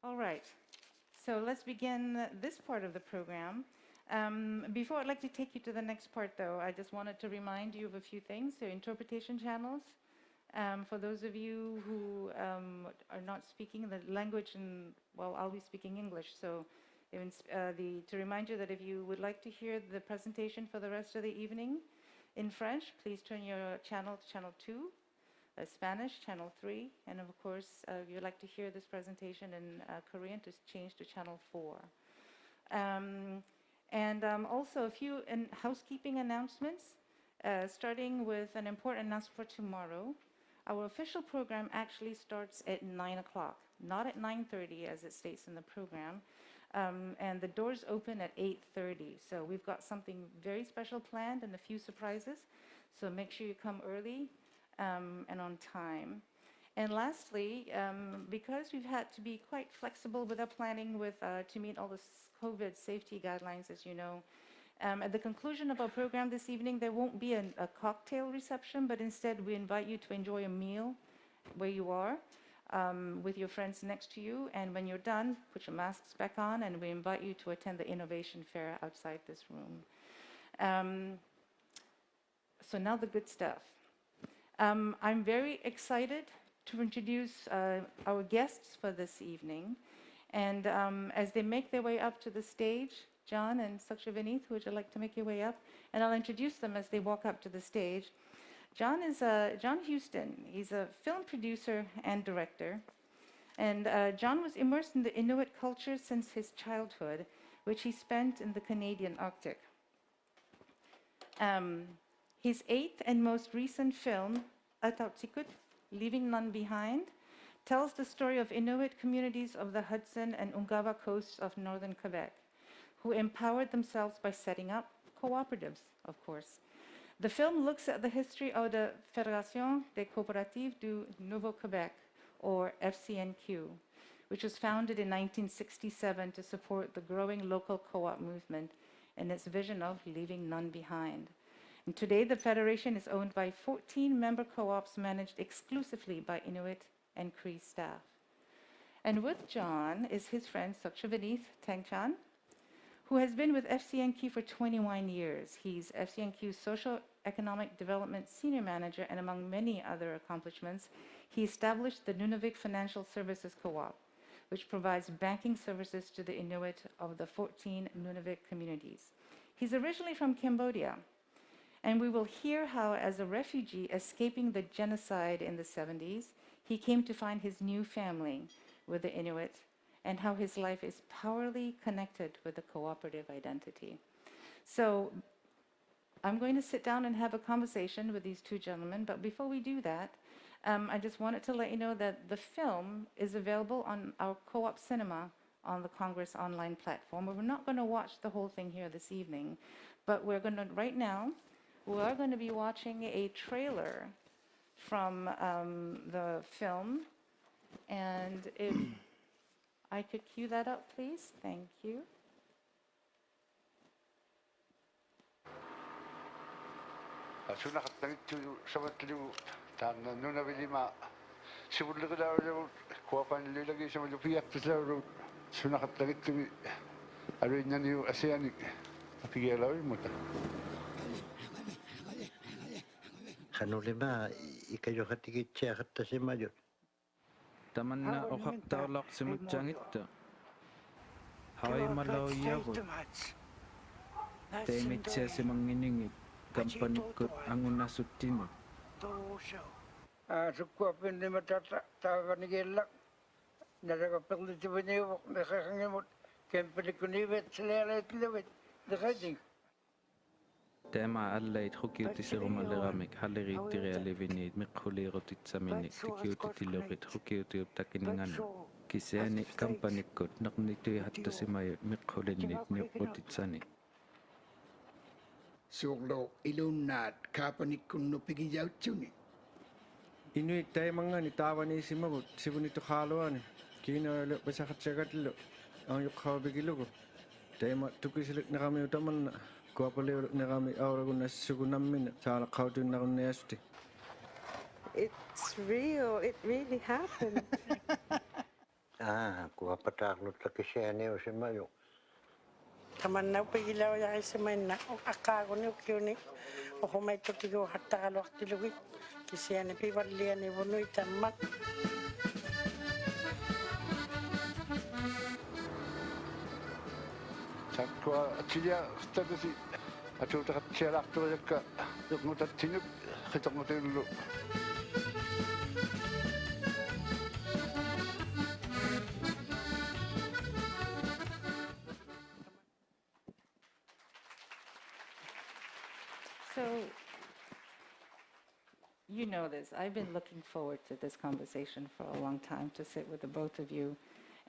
All right. So let's begin this part of the program. Before I'd like to take you to the next part, though, I just wanted to remind you of a few things. So interpretation channels. For those of you who are not speaking the language, well, I'll be speaking English. So to remind you that if you would like to hear the presentation for the rest of the evening in French, please turn your channel to channel 2. Spanish, channel 3, and of course, if you'd like to hear this presentation in Korean, to change to channel 4. Also a few housekeeping announcements, starting with an important announcement for tomorrow. Our official program actually starts at 9 o'clock, not at 9:30 as it states in the program, and the doors open at 8:30. So we've got something very special planned and a few surprises, so make sure you come early and on time. And lastly, because we've had to be quite flexible with our planning to meet all the COVID safety guidelines, as you know, at the conclusion of our program this evening, there won't be a cocktail reception, but instead we invite you to enjoy a meal where you are with your friends next to you. And when you're done, put your masks back on, and we invite you to attend the Innovation Fair outside this room. So now the good stuff. I'm very excited to introduce our guests for this evening. And as they make their way up to the stage, John and Sakurani, would you like to make your way up? And I'll introduce them as they walk up to the stage. John is John Houston. He's a film producer and director. And John was immersed in the Inuit culture since his childhood, which he spent in the Canadian Arctic. His eighth and most recent film, Atautsikut, Leaving None Behind, tells the story of Inuit communities of the Hudson and Ungava coasts of northern Quebec, who empowered themselves by setting up cooperatives, of course. The film looks at the history of the Fédération des Coopératives du Nouveau Québec, or FCNQ, which was founded in 1967 to support the growing local co-op movement and its vision of leaving none behind. And today, the Federation is owned by 14 member co-ops managed exclusively by Inuit and Cree staff. And with John is his friend Sakurani Tangchan, who has been with FCNQ for 21 years. He's FCNQ's Social Economic Development Senior Manager, and among many other accomplishments, he established the Nunavik Financial Services Co-op, which provides banking services to the Inuit of the 14 Nunavik communities. He's originally from Cambodia, and we will hear how, as a refugee escaping the genocide in the 70s, he came to find his new family with the Inuit, and how his life is powerfully connected with the cooperative identity. So I'm going to sit down and have a conversation with these two gentlemen, but before we do that, I just wanted to let you know that the film is available on our co-op cinema on the Congress online platform. We're not going to watch the whole thing here this evening, but we're going to, right now, we are going to be watching a trailer from the film, and if I could cue that up, please. Thank you. Hanulima ikayo hatikitsia hattasimayut. Tamanna oqartaarlaqsimutsangitta haimalauiagut teemitsiasimanginingit kampanikkut angunassuttimu sukkuappinnima taavanigilla naragapperlituviniuvoq neqaqangimut kampanikkuniivatsalealaitlavit neqating tema allait hukiutiserumalleramik halleriittirialiviniit meqqhuliirutitsamini tikiutitiluqit hukiutiup takiningana kisiani kampanikkut neqnitui hattasimayut meqqhulinnit niuqqutitsani suuqlo ilunnaat kaapanikkunnupigiyautsuuni Inuit taimangani taavaniisimagut sivunituqaaluani kiinoilu pasaqatsagatillu auyuqqawapigilugu taima tukisilik neqamiu tamanna kuapaliuluk neqami auragunnasssukunammina saalaqqautuinnarunnniasuti. It's real. It really happened. apataknutta kisiäni usimajo. Tamanna pigilaw ya isimanna akago ni ukiuni ohumay totigo hattalo aktilugi kisiani pivalliani bunui tamma Sakwa atilia stagasi atuta tialakto yakka yukmutattinuk khitongotelu. So, you know this. I've been looking forward to this conversation for a long time, to sit with the both of you.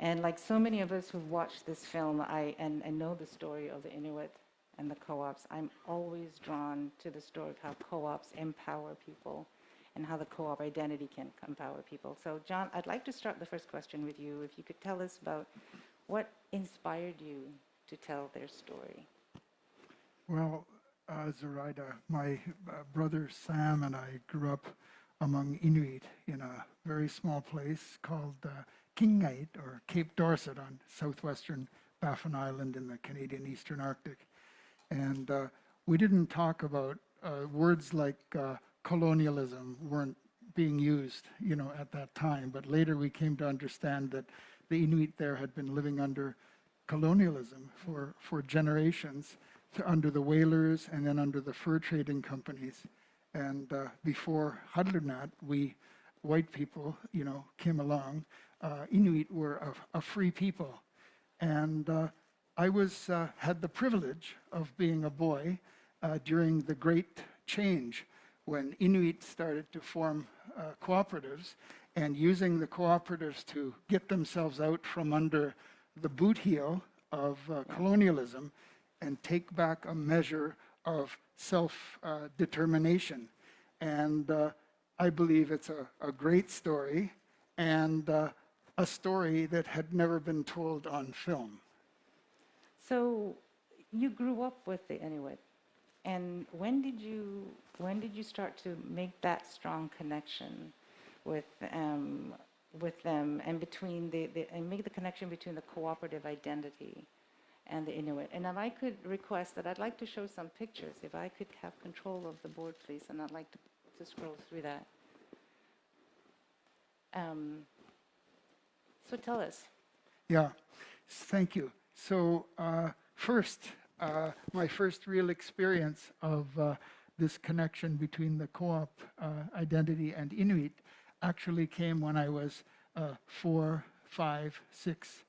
And like so many of us who've watched this film, I know the story of the Inuit and the co-ops. I'm always drawn to the story of how co-ops empower people and how the co-op identity can empower people. So, John, I'd like to start the first question with you. If you could tell us about what inspired you to tell their story. Well, Zoraida, my brother Sam and I grew up among Inuit in a very small place called Kingait, or Cape Dorset on southwestern Baffin Island in the Canadian Eastern Arctic. And we didn't talk about words like colonialism weren't being used, at that time. But later we came to understand that the Inuit there had been living under colonialism for generations, under the whalers and then under the fur trading companies. And before Hadlunat, we white people, came along. Inuit were a free people. And I had the privilege of being a boy during the Great Change, when Inuit started to form cooperatives, and using the cooperatives to get themselves out from under the boot heel of colonialism and take back a measure of self-determination. And I believe it's a great story, and a story that had never been told on film. So you grew up with the Inuit, and when did you start to make that strong connection with them, and between and make the connection between the cooperative identity and the Inuit? And if I could request that, I'd like to show some pictures. If I could have control of the board, please, and I'd like to scroll through that. So tell us. Yeah, thank you. So first, my first real experience of this connection between the co-op identity and Inuit actually came when I was 4, 5, 6,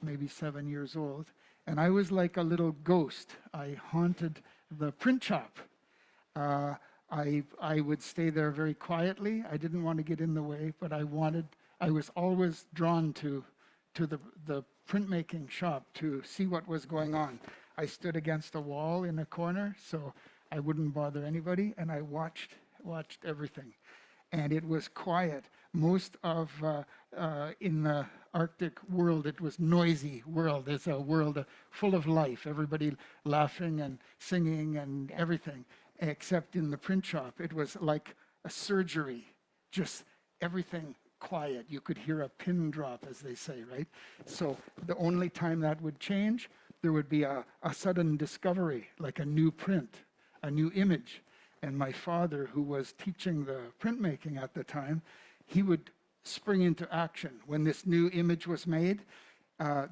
maybe 7 years old. And I was like a little ghost. I haunted the print shop. I would stay there very quietly. I didn't want to get in the way, but I was always drawn to the printmaking shop to see what was going on. I stood against a wall in a corner, so I wouldn't bother anybody, and I watched everything. And it was quiet. Most of, in the Arctic world, it was noisy world. It's a world full of life, everybody laughing and singing and everything. Except in the print shop, it was like a surgery, just everything quiet. You could hear a pin drop, as they say, right? So the only time that would change, there would be a sudden discovery, like a new print, a new image. And my father, who was teaching the printmaking at the time, he would spring into action. When this new image was made,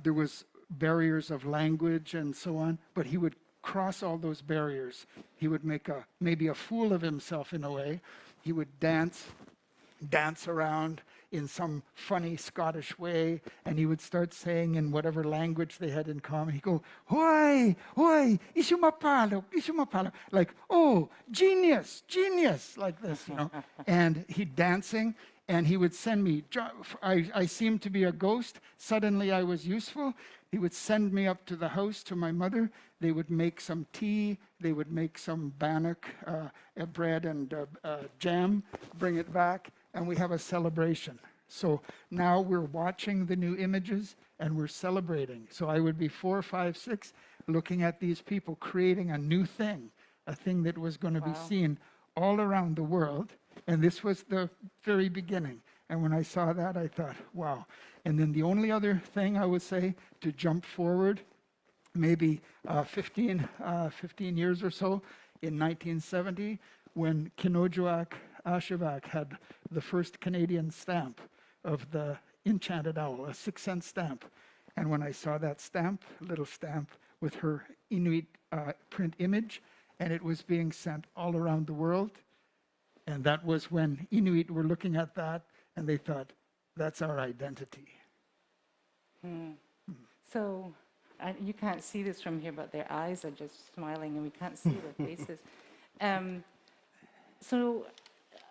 there was barriers of language and so on, but he would cross all those barriers. He would make maybe a fool of himself in a way. He would dance around in some funny Scottish way, and he would start saying in whatever language they had in common. He'd go, "Hoi, hoi, isumapalo," like, "Oh, genius, like this, And he'd dancing, and he would send me. I seemed to be a ghost. Suddenly, I was useful. He would send me up to the house to my mother. They would make some tea. They would make some bannock bread and jam, bring it back, and we have a celebration. So now we're watching the new images and we're celebrating. So I would be 4, 5, 6, looking at these people creating a new thing, a thing that was going to be seen all around the world. And this was the very beginning. And when I saw that, I thought, wow. And then the only other thing I would say, to jump forward maybe 15 years or so, in 1970, when Kinojuak Ashevak had the first Canadian stamp of the enchanted owl, a 6-cent stamp. And when I saw that stamp, little stamp with her Inuit print image, and it was being sent all around the world, and that was when Inuit were looking at that, and they thought, that's our identity. So you can't see this from here, but their eyes are just smiling, and we can't see their faces. So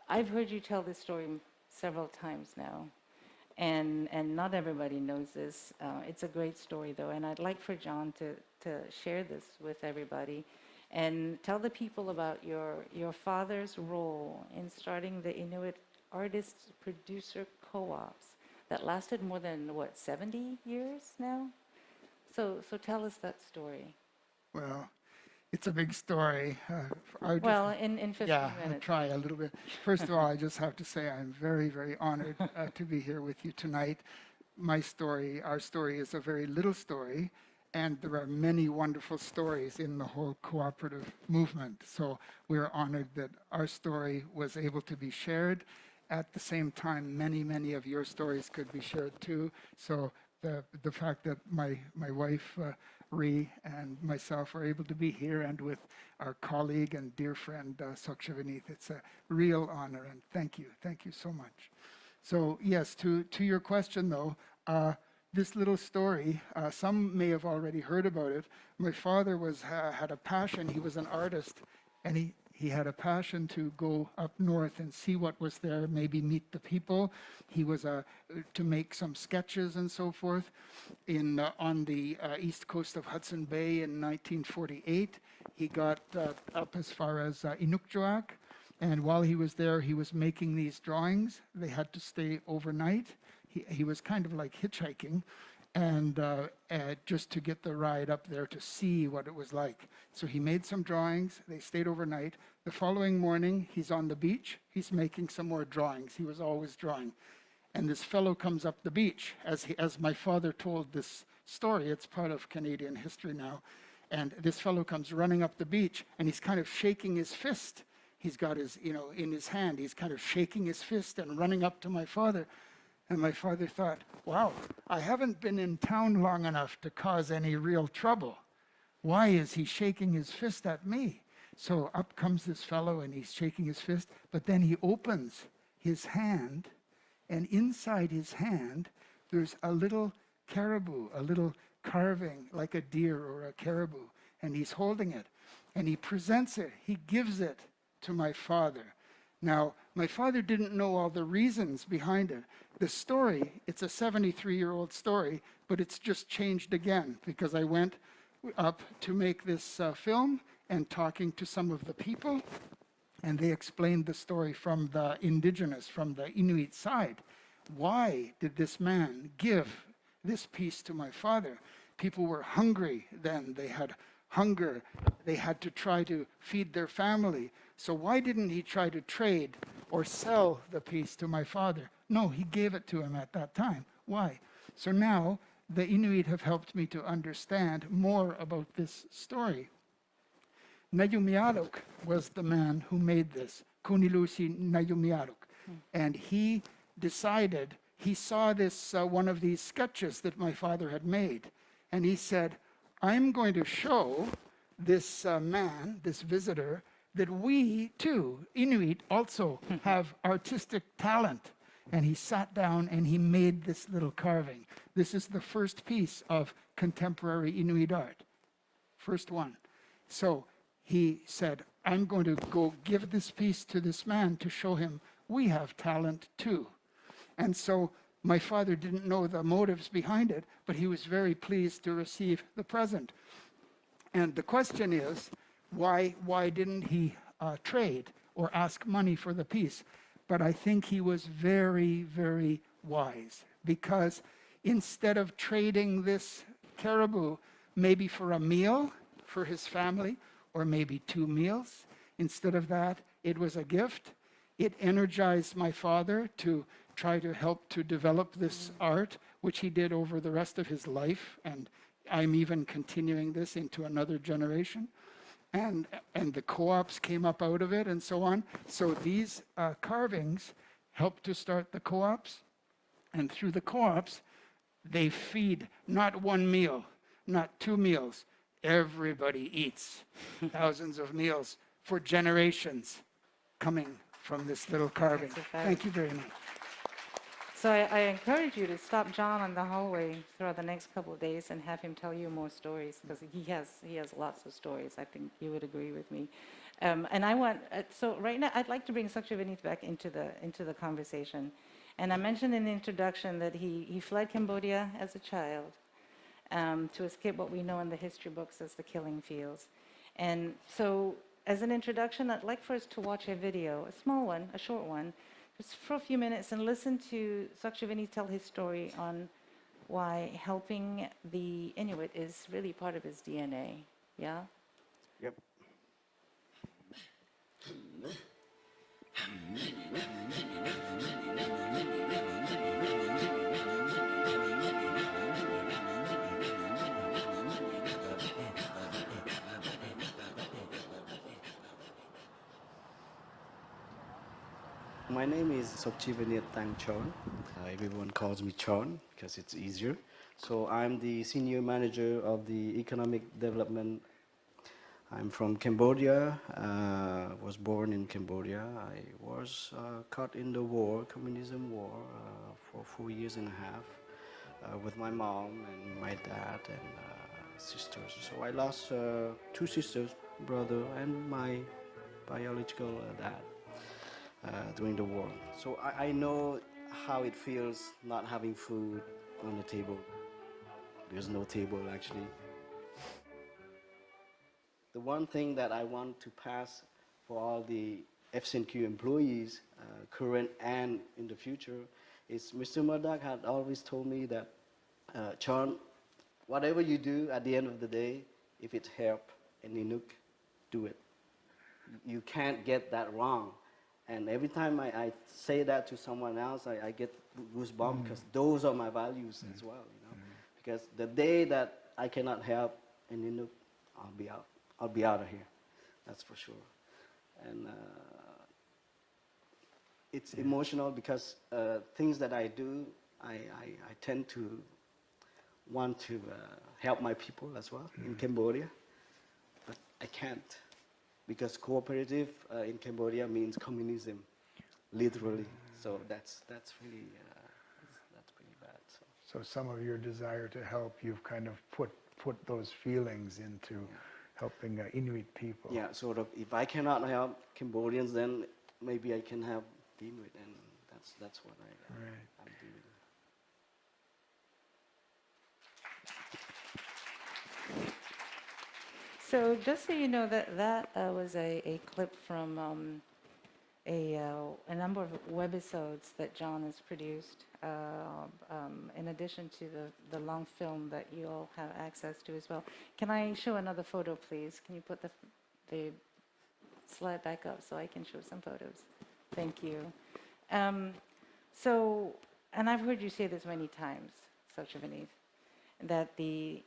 I've heard you tell this story several times now, and not everybody knows this. It's a great story, though, and I'd like for John to share this with everybody and tell the people about your father's role in starting the Inuit Artists Producer Co-ops that lasted more than, 70 years now? So tell us that story. Well, it's a big story. In 15 I'll minutes. try a little bit. First of all, I just have to say I'm very, very honored to be here with you tonight. My story, our story, is a very little story, and there are many wonderful stories in the whole cooperative movement. So we're honored that our story was able to be shared. At the same time, many, many of your stories could be shared too. So the fact that my wife, Ree, and myself are able to be here, and with our colleague and dear friend, Sakurani, it's a real honor, and thank you so much. So yes, to your question though, this little story, some may have already heard about it. My father had a passion. He was an artist, and he had a passion to go up north and see what was there, maybe meet the people. He was to make some sketches and so forth on the east coast of Hudson Bay in 1948. He got up as far as Inukjuak, and while he was there, he was making these drawings. They had to stay overnight. He was kind of like hitchhiking, and just to get the ride up there to see what it was like. So he made some drawings. They stayed overnight. The following morning, he's on the beach. He's making some more drawings. He was always drawing. And this fellow comes up the beach. As my father told this story, it's part of Canadian history now. And this fellow comes running up the beach, and he's kind of shaking his fist. He's got his, in his hand, he's kind of shaking his fist and running up to my father. And my father thought, wow, I haven't been in town long enough to cause any real trouble. Why is he shaking his fist at me? So up comes this fellow, and he's shaking his fist, but then he opens his hand, and inside his hand, there's a little caribou, a little carving like a deer or a caribou, and he's holding it, and he presents it, he gives it to my father. Now, my father didn't know all the reasons behind it. The story, it's a 73-year-old story, but it's just changed again because I went up to make this film and talking to some of the people, and they explained the story from the indigenous, from the Inuit side. Why did this man give this piece to my father? People were hungry then. They had hunger. They had to try to feed their family. So why didn't he try to trade or sell the piece to my father? No, he gave it to him at that time. Why? So now the Inuit have helped me to understand more about this story. Nayumiaruk was the man who made this, Kunilusi Nayumiaruk. And he decided, he saw this, one of these sketches that my father had made. And he said, I'm going to show this man, this visitor, that we too, Inuit, also have artistic talent. And he sat down and he made this little carving. This is the first piece of contemporary Inuit art. First one. So he said, I'm going to go give this piece to this man to show him we have talent too. And so my father didn't know the motives behind it, but he was very pleased to receive the present. And the question is, why didn't he trade or ask money for the piece? But I think he was very, very wise, because instead of trading this caribou maybe for a meal for his family, or maybe 2 meals, instead of that, it was a gift. It energized my father to try to help to develop this art, which he did over the rest of his life. And I'm even continuing this into another generation. And the co-ops came up out of it and so on. So these carvings helped to start the co-ops. And through the co-ops, they feed not one meal, not two meals. Everybody eats thousands of meals for generations coming from this little carving. That's a fact. Thank you very much. So I encourage you to stop John on the hallway throughout the next couple of days and have him tell you more stories, because he has lots of stories. I think you would agree with me. And I want so right now I'd like to bring Sakshavanit back into the conversation. And I mentioned in the introduction that he fled Cambodia as a child to escape what we know in the history books as the killing fields. And so as an introduction, I'd like for us to watch a video, a small one, a short one, just for a few minutes, and listen to Sakshavani tell his story on why helping the Inuit is really part of his DNA. Yeah? Yep. My name is Sokchivanit Tang Chon. Everyone calls me Chon because it's easier. So I'm the senior manager of the economic development. I'm from Cambodia. Was born in Cambodia. I was caught in the war, communism war, for 4 years and a half with my mom and my dad and sisters. So I lost 2 sisters, brother, and my biological dad. During the war. So I know how it feels not having food on the table. There's no table actually. The one thing that I want to pass for all the FCNQ employees, current and in the future, is Mr. Murdoch had always told me that, John, whatever you do at the end of the day, if it helps an Inuk, do it. You can't get that wrong. And every time I say that to someone else, I get goosebumps because those are my values as well, you know. Because the day that I cannot help an Inuk, I'll be out of here. That's for sure. And it's emotional because things that I do, I tend to want to help my people as well in Cambodia, but I can't. Because cooperative in Cambodia means communism, literally. So that's really that's pretty bad. So some of your desire to help, you've kind of put those feelings into helping Inuit people. Yeah, sort of. If I cannot help Cambodians, then maybe I can help the Inuit, and that's what I'm doing. So just so you know, that was a clip from a number of webisodes that John has produced, in addition to the long film that you all have access to as well. Can I show another photo, please? Can you put the slide back up so I can show some photos? Thank you. So, and I've heard you say this many times, Sakshavanit, that the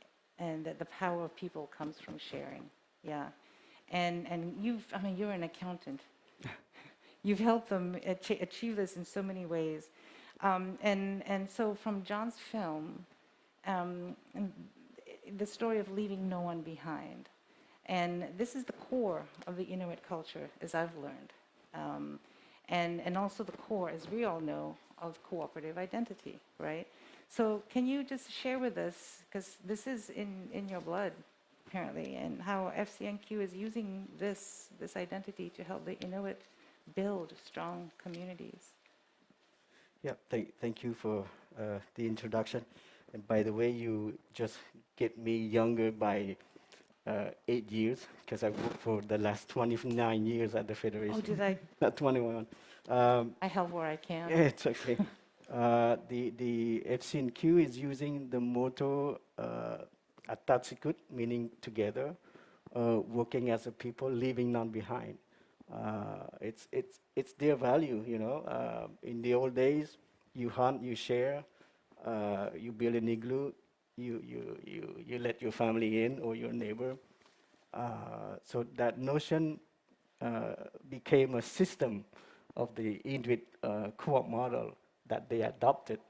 power of people comes from sharing. Yeah. And you're an accountant. You've helped them achieve this in so many ways. And so from John's film, the story of leaving no one behind. And this is the core of the Inuit culture, as I've learned. And also the core, as we all know, of cooperative identity, right? So can you just share with us, because this is in your blood, apparently, and how FCNQ is using this identity to help the Inuit build strong communities? Yeah, thank you for the introduction. And by the way, you just get me younger by 8 years, because I've worked for the last 29 years at the Federation. Oh, did I? Not 21. I help where I can. Yeah, it's okay. The FCNQ is using the motto Atautsikut, meaning together, working as a people, leaving none behind. It's their value, you know. In the old days, You hunt, you share, you build an igloo, you let your family in or your neighbor. So that notion became a system of the Inuit co-op model that they adopted,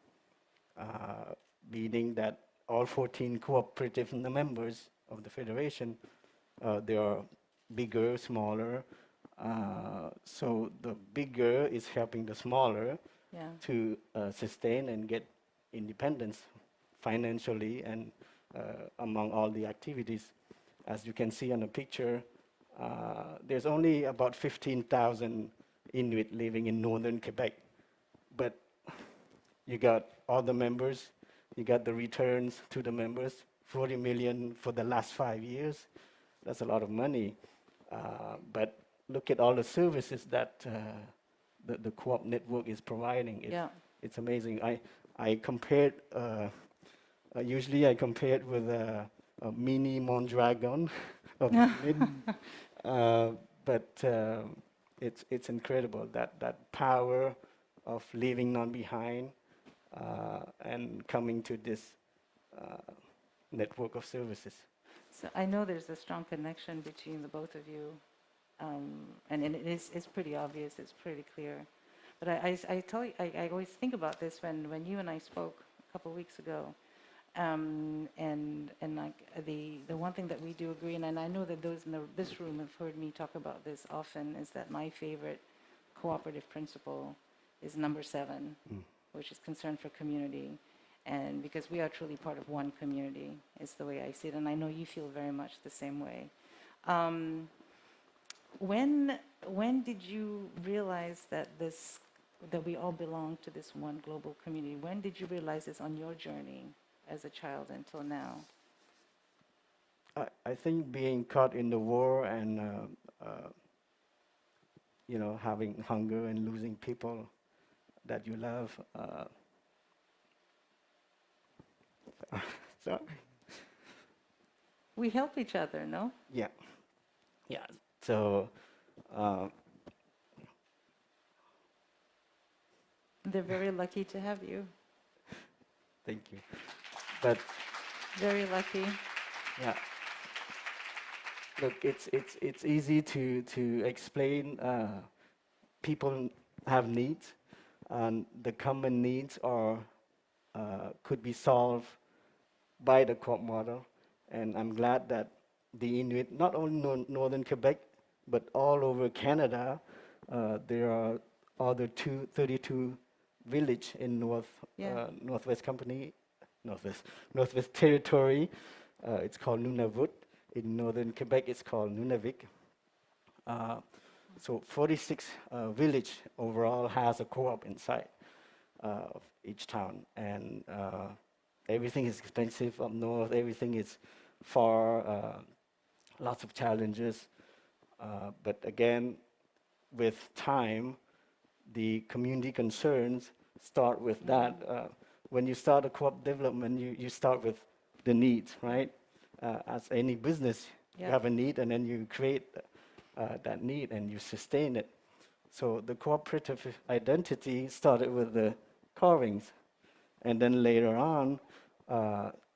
meaning that all 14 cooperative members of the federation, they are bigger, smaller. So the bigger is helping the smaller Yeah. to sustain and get independence financially and among all the activities. As you can see on the picture, there's only about 15,000 Inuit living in northern Quebec, but you got all the members, you got the returns to the members, 40 million for the last 5 years. That's a lot of money. But look at all the services that the co-op network is providing. It's amazing. I compared, usually I compare it with a mini Mondragon of Inuit. But it's incredible, that power of leaving none behind and coming to this network of services. So I know there's a strong connection between the both of you, and it's pretty obvious, it's pretty clear. But I always think about this when you and I spoke a couple of weeks ago, and like the one thing that we do agree, and I know that those in this room have heard me talk about this often, is that my favorite cooperative principle is number 7, which is concern for community. And because we are truly part of one community, is the way I see it, and I know you feel very much the same way. When did you realize that we all belong to this one global community? When did you realize this on your journey as a child until now? I think being caught in the war and having hunger and losing people that you love. Sorry. We help each other, no? Yeah. So they're very lucky to have you. thank you. But Very lucky. yeah, look, it's easy to explain. People have needs, and the common needs are could be solved by the co-op model. And I'm glad that the Inuit, not only northern Quebec, but all over Canada, there are other 32 village in Northwest Territory. It's called Nunavut. In northern Quebec, it's called Nunavik. So 46 village overall has a co-op inside of each town, and everything is expensive up north. Everything is far, lots of challenges. But again, with time, the community concerns start with that. When you start a co-op development, you start with the needs, right? As any business, you have a need, and then you create that need and you sustain it. So the cooperative identity started with the carvings, and then later on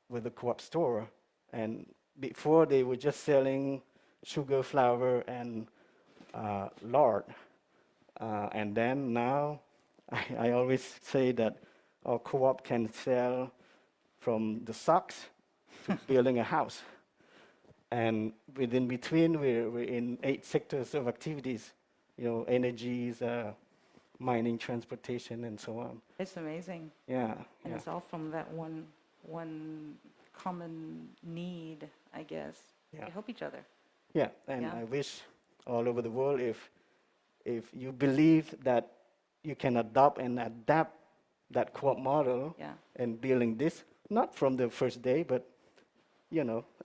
with the co-op store. And before, they were just selling sugar, flour, and lard. And then now, I always say that our co-op can sell from the socks to building a house. And within between, we're in 8 sectors of activities, energies, mining, transportation, and so on. It's amazing. Yeah. And it's all from that one common need, I guess, to help each other. Yeah, and I wish all over the world, if you believe that you can adopt and adapt that co-op model and building this, not from the first day, but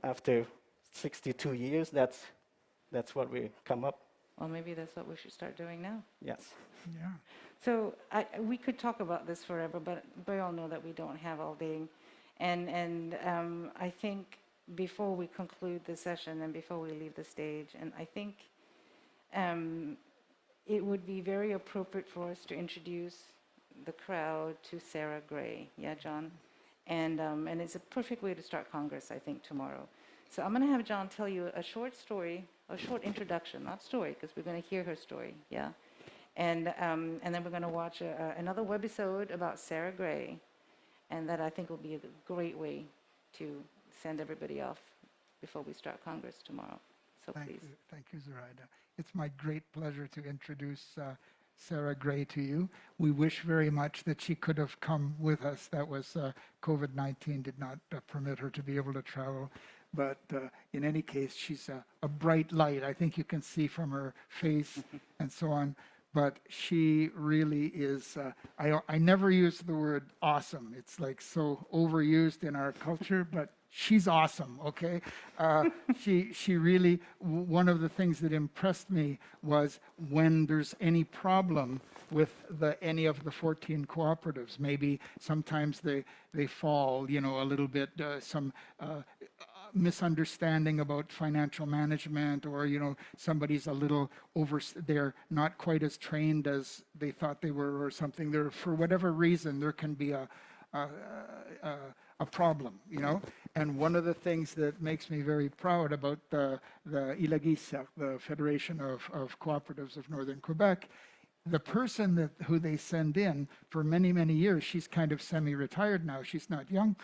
after 62 years, that's what we come up. Well, maybe that's what we should start doing now. Yes. Yeah. So we could talk about this forever, but we all know that we don't have all day. And I think before we conclude the session and before we leave the stage, and I think it would be very appropriate for us to introduce the crowd to Sarah Gray. Yeah, John? And it's a perfect way to start Congress, I think, tomorrow. So I'm going to have John tell you a short story, a short introduction, not story, because we're going to hear her story, yeah? And then we're going to watch another webisode about Sarah Gray, and that I think will be a great way to send everybody off before we start Congress tomorrow. So please. Thank you, Zoraida. It's my great pleasure to introduce Sarah Gray to you. We wish very much that she could have come with us. That was COVID-19 did not permit her to be able to travel. But in any case, she's a bright light. I think you can see from her face and so on. But she really is, I never use the word awesome. It's like so overused in our culture, but she's awesome, okay? She really, one of the things that impressed me was when there's any problem with any of the 14 cooperatives, maybe sometimes they fall, you know, a little bit, some misunderstanding about financial management, or you know, somebody's a little they're not quite as trained as they thought they were, or something. There, for whatever reason, there can be a problem, you know. And one of the things that makes me very proud about the Ilagisa, the Federation of Cooperatives of Northern Quebec, the person who they send in for many, many years, she's kind of semi-retired now, she's not young,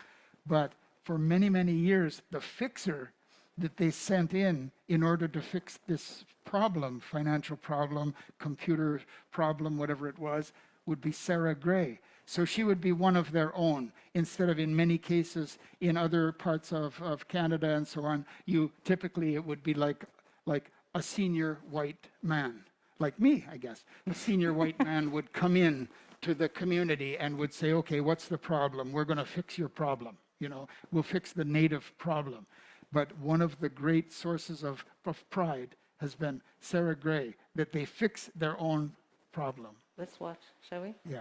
but for many, many years, the fixer that they sent in order to fix this problem, financial problem, computer problem, whatever it was, would be Sarah Gray. So she would be one of their own, instead of, in many cases, in other parts of Canada and so on, typically it would be like a senior white man, like me, I guess. A senior white man would come in to the community and would say, okay, what's the problem? We're going to fix your problem. You know, we'll fix the native problem. But one of the great sources of pride has been Sarah Gray, that they fix their own problem. Let's watch, shall we? Yeah.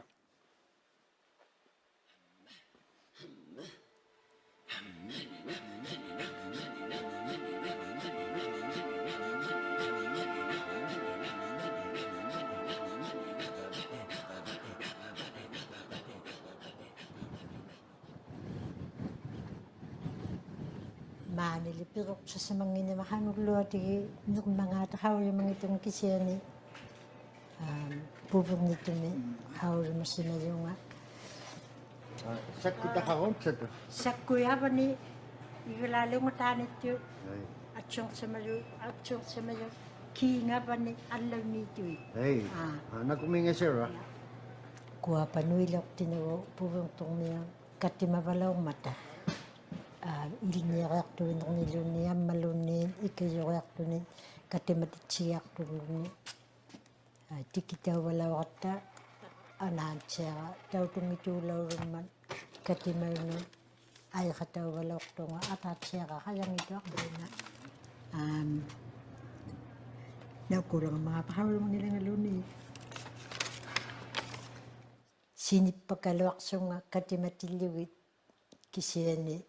Maanili pirok sa mangina mahanulua tigi nuk mga tahawi mangitong kisiani pupuk nito ni hawi masina yung Sakku takahon sa to. sakku ya bani igalalo matanit yu atchong samayo kinga bani alaw nito Hey, nakuminga sir. kuha panuilok tinawo pupuk tong niya katimabalaw mata. Iliniyak tuwin ng nilunia malunin ikayoyak tuwin katimatitsiyak tuwin tikita wala wata anansya taw tumitulaw ruman katimayno ay kataw wala wakto nga atatsya ka kayang ito ako na nakulang mga pahawal mo nilang aluni sinipagkalawak sa nga katimatiliwit kisiyani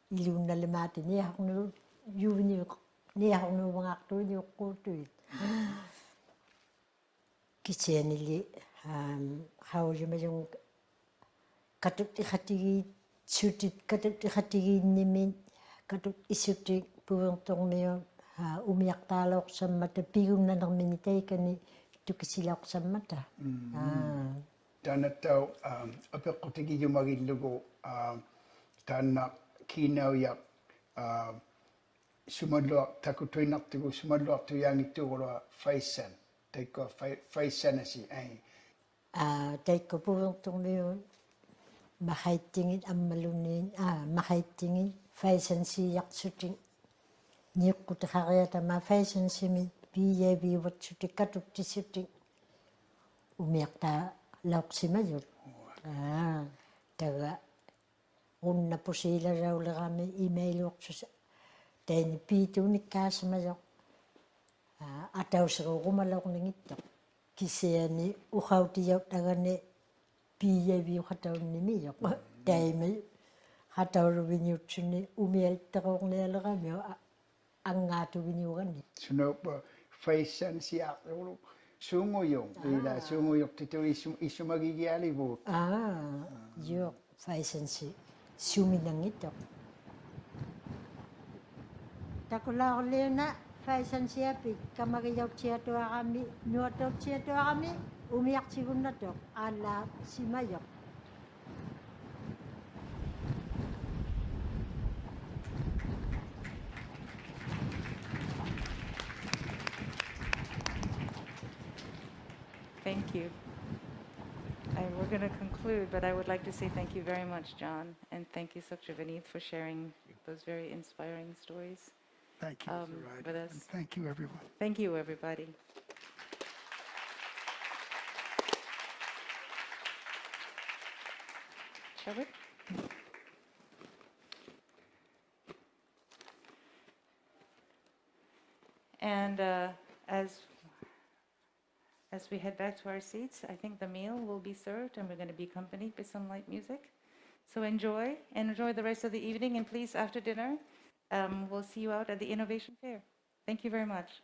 ilun na limati niya ako no yun niya ako no mga akto niya ko tuit kisya nili hawli mayong katut ikhatigi sutit katut ikhatigi nimin katut isutik puwang tong mayo umiyak talok sa mata pigong na nang minitay kani ito kisilak sa mata Tanataw apek ko tigi yung magilugo tanak kinaw yak sumadloak takutoy nak tigo sumadloak to yang itu ora faisen taiko faisen si ay taiko puwang tong mayo mahaitingin ang malunin mahaitingin faisen si yak suting niyok ko takakaya tama faisen si mi biya biwat suting katut ti suting umiyak ta lauk si mayo taga unna po sila raw kami email ko sa ten pito ni kasama yo ataw sa kumalaw ng ito kisya ni uhaw tiyaw taga ni piya biyo kataw ni miyo dahil may kataw rin yun ni umiel takong nila kami ang nga to binyo kan suno pa faisen si akto sunguyong. Ila sunguyok tito isu magigiali bu. Yok, faisan si suminang ito. Takula ko na, faisan siya, kamagayok siya to kami, nuwatok siya to kami, umiyak siya na to, ala si Mayok. Thank you. We're going to conclude, but I would like to say thank you very much, John, and thank you, Sakurani, for sharing those very inspiring stories Thank you, Zoraida, with us. and thank you, everyone. Thank you, everybody. Shall we? And as we head back to our seats, I think the meal will be served and we're going to be accompanied by some light music. So enjoy the rest of the evening, and please, after dinner, we'll see you out at the Innovation Fair. Thank you very much.